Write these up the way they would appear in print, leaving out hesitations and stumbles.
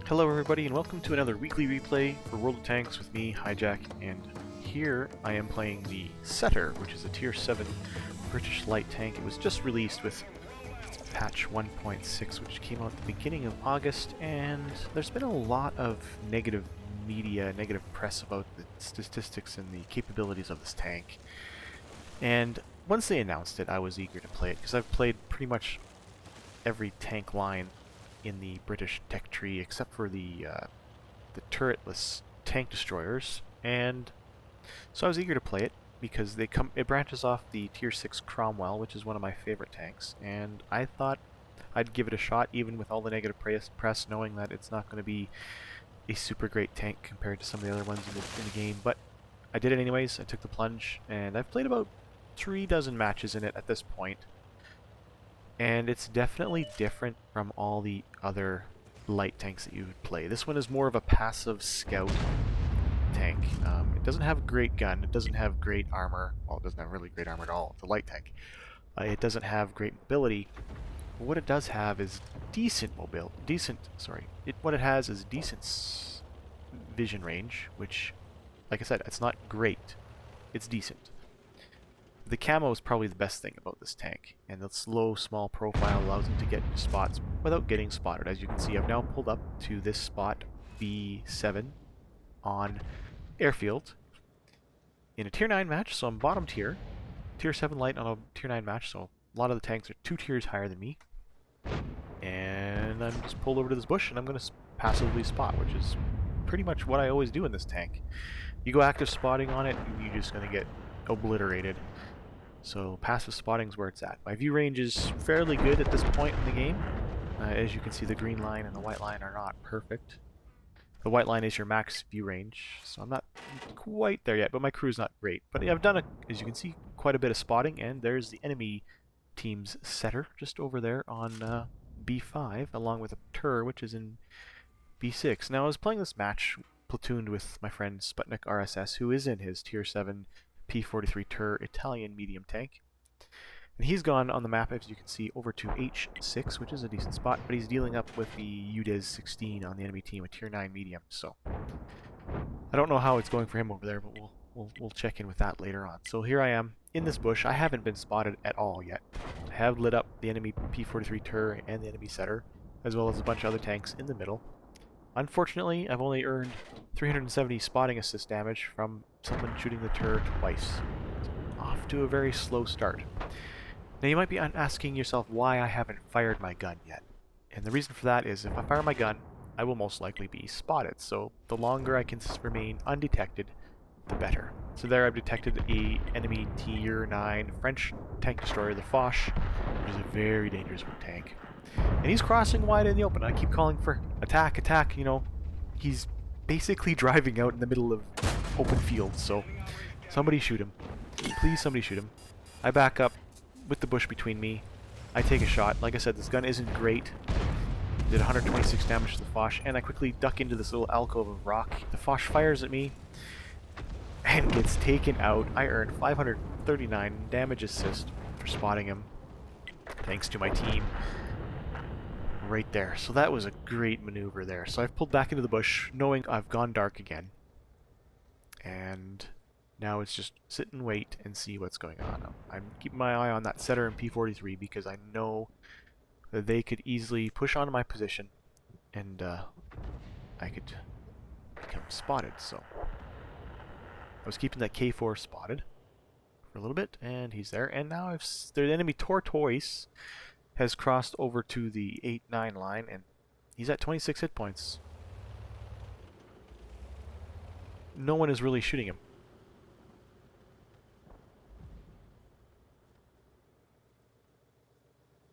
Hello everybody and welcome to another weekly replay for World of Tanks with me, Hijack, and here I am playing the Setter, which is a tier 7 British light tank. It was just released with patch 1.6, which came out at the beginning of August, and there's been a lot of negative media, negative press about the statistics and the capabilities of this tank. And once they announced it, I was eager to play it, because I've played pretty much every tank line in the British tech tree except for the turretless tank destroyers, and so I was eager to play it because it branches off the tier 6 Cromwell, which is one of my favorite tanks, and I thought I'd give it a shot even with all the negative press, knowing that it's not going to be a super great tank compared to some of the other ones in the game. But I did it anyways. I took the plunge, and I've played about 3 dozen matches in it at this point. And it's definitely different from all the other light tanks that you would play. This one is more of a passive scout tank. It doesn't have a great gun, it doesn't have great armor. Well, it doesn't have really great armor at all. It's a light tank. It doesn't have great mobility. But what it does have is decent mobility. What it has is decent vision range, which, like I said, it's not great. It's decent. The camo is probably the best thing about this tank, and the slow, small profile allows it to get into spots without getting spotted. As you can see, I've now pulled up to this spot, B7, on Airfield, in a tier 9 match, so I'm bottom tier. Tier 7 light on a tier 9 match, so a lot of the tanks are 2 tiers higher than me. And I'm just pulled over to this bush, and I'm going to passively spot, which is pretty much what I always do in this tank. You go active spotting on it, and you're just going to get obliterated. So passive spotting is where it's at. My view range is fairly good at this point in the game. As you can see, the green line and the white line are not perfect. The white line is your max view range, so I'm not quite there yet, but my crew's not great. But yeah, I've done, as you can see, quite a bit of spotting, and there's the enemy team's Setter just over there on B5, along with a Tur, which is in B6. Now, I was playing this match platooned with my friend Sputnik RSS, who is in his tier 7 P43 Tur Italian medium tank. And he's gone on the map, as you can see, over to H6, which is a decent spot, but he's dealing up with the UDES 16 on the enemy team, a tier 9 medium. So I don't know how it's going for him over there, but we'll check in with that later on. So here I am in this bush. I haven't been spotted at all yet. I have lit up the enemy P43 Tur and the enemy Setter, as well as a bunch of other tanks in the middle. Unfortunately, I've only earned 370 spotting assist damage from someone shooting the Tur twice. Off to a very slow start. Now you might be asking yourself why I haven't fired my gun yet. And the reason for that is if I fire my gun, I will most likely be spotted. So the longer I can remain undetected, the better. So there I've detected a enemy tier 9 French tank destroyer, the Foch, which is a very dangerous tank. And he's crossing wide in the open. I keep calling for attack, attack, you know. He's basically driving out in the middle of open field, so somebody shoot him. Please, somebody shoot him. I back up with the bush between me. I take a shot. Like I said, this gun isn't great. Did 126 damage to the Foch, and I quickly duck into this little alcove of rock. The Foch fires at me and gets taken out. I earned 539 damage assist for spotting him, thanks to my team. Right there. So that was a great maneuver there. So I've pulled back into the bush, knowing I've gone dark again. And now it's just sit and wait and see what's going on. I'm keeping my eye on that Setter and P43 because I know that they could easily push onto my position and I could become spotted. So I was keeping that K4 spotted for a little bit, and he's there. And now the enemy Tortoise has crossed over to the 8-9 line, and he's at 26 hit points. No one is really shooting him.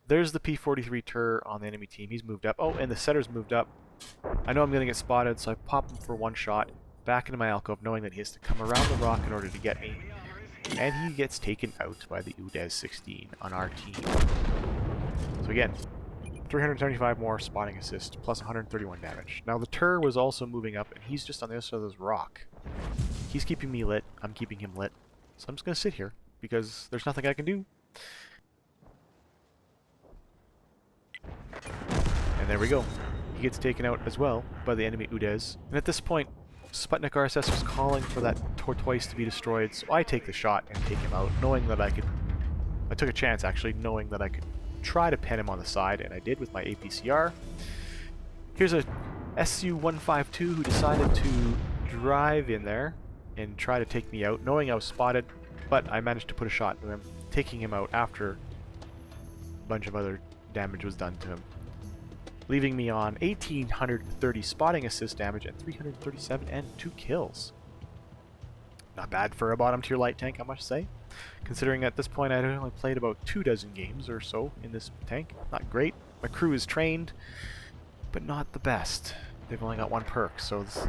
There's the P43 Tur on the enemy team. He's moved up. Oh, and the Setter's moved up. I know I'm going to get spotted, so I pop him for one shot back into my alcove, knowing that he has to come around the rock in order to get me. And he gets taken out by the UDES 16 on our team. So again, 375 more spotting assist, plus 131 damage. Now the Tur was also moving up, and he's just on the other side of this rock. He's keeping me lit, I'm keeping him lit. So I'm just going to sit here, because there's nothing I can do. And there we go. gets taken out as well by the enemy Udez. And at this point, Sputnik RSS was calling for that tortoise to be destroyed, so I take the shot and take him out, knowing that I took a chance actually, knowing that I could try to pen him on the side, and I did with my APCR. Here's a SU-152 who decided to drive in there and try to take me out, knowing I was spotted, but I managed to put a shot into him, taking him out after a bunch of other damage was done to him, leaving me on 1,830 spotting assist damage and 337 and 2 kills. Not bad for a bottom tier light tank, I must say, considering at this point I had only played about 24 games or so in this tank. Not great. My crew is trained, but not the best. They've only got 1 perk, so it's,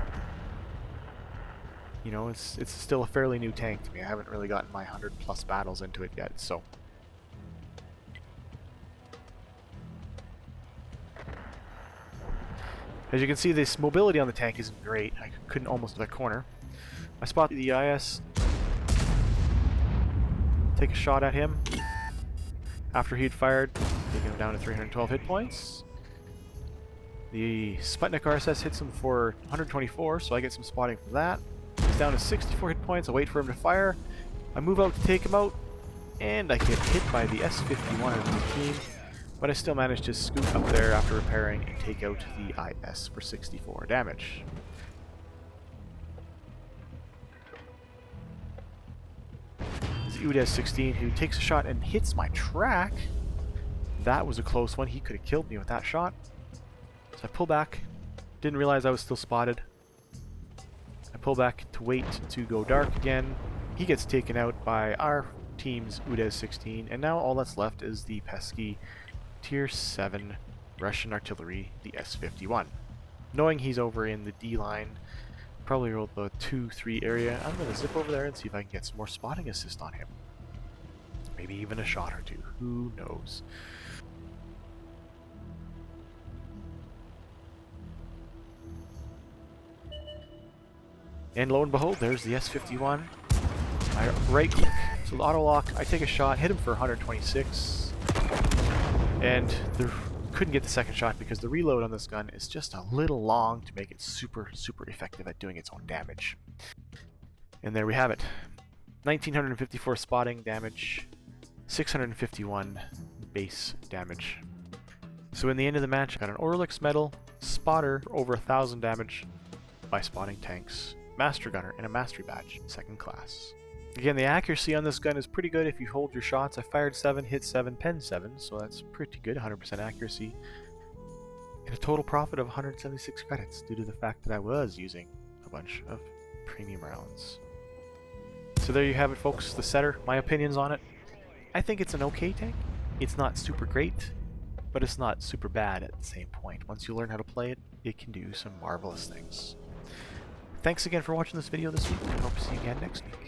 you know, it's still a fairly new tank to me. I haven't really gotten my 100+ battles into it yet, so. As you can see, this mobility on the tank isn't great. I couldn't almost that corner. I spot the IS, take a shot at him. After he'd fired, taking him down to 312 hit points. The Sputnik RSS hits him for 124, so I get some spotting from that. He's down to 64 hit points. I wait for him to fire. I move out to take him out, and I get hit by the S51 of the team. But I still managed to scoot up there after repairing and take out the IS for 64 damage. It's Udez 16 who takes a shot and hits my track. That was a close one. He could have killed me with that shot. So I pull back. Didn't realize I was still spotted. I pull back to wait to go dark again. He gets taken out by our team's Udez 16, and now all that's left is the pesky Tier 7 Russian artillery, the S51. Knowing he's over in the D line, probably rolled the 2-3 area, I'm going to zip over there and see if I can get some more spotting assist on him. Maybe even a shot or two, who knows. And lo and behold, there's the S51. I right click, so the auto lock, I take a shot, hit him for 126. And couldn't get the second shot because the reload on this gun is just a little long to make it super effective at doing its own damage. And there we have it. 1,954 spotting damage, 651 base damage. So in the end of the match, I got an Orlix medal, spotter for over 1,000 damage by spotting tanks, master gunner, and a mastery badge, 2nd class. Again, the accuracy on this gun is pretty good if you hold your shots. I fired 7, hit 7, penned 7, so that's pretty good, 100% accuracy. And a total profit of 176 credits due to the fact that I was using a bunch of premium rounds. So there you have it, folks, the setter, my opinions on it. I think it's an okay tank. It's not super great, but it's not super bad at the same point. Once you learn how to play it, it can do some marvelous things. Thanks again for watching this video this week, and I hope to see you again next week.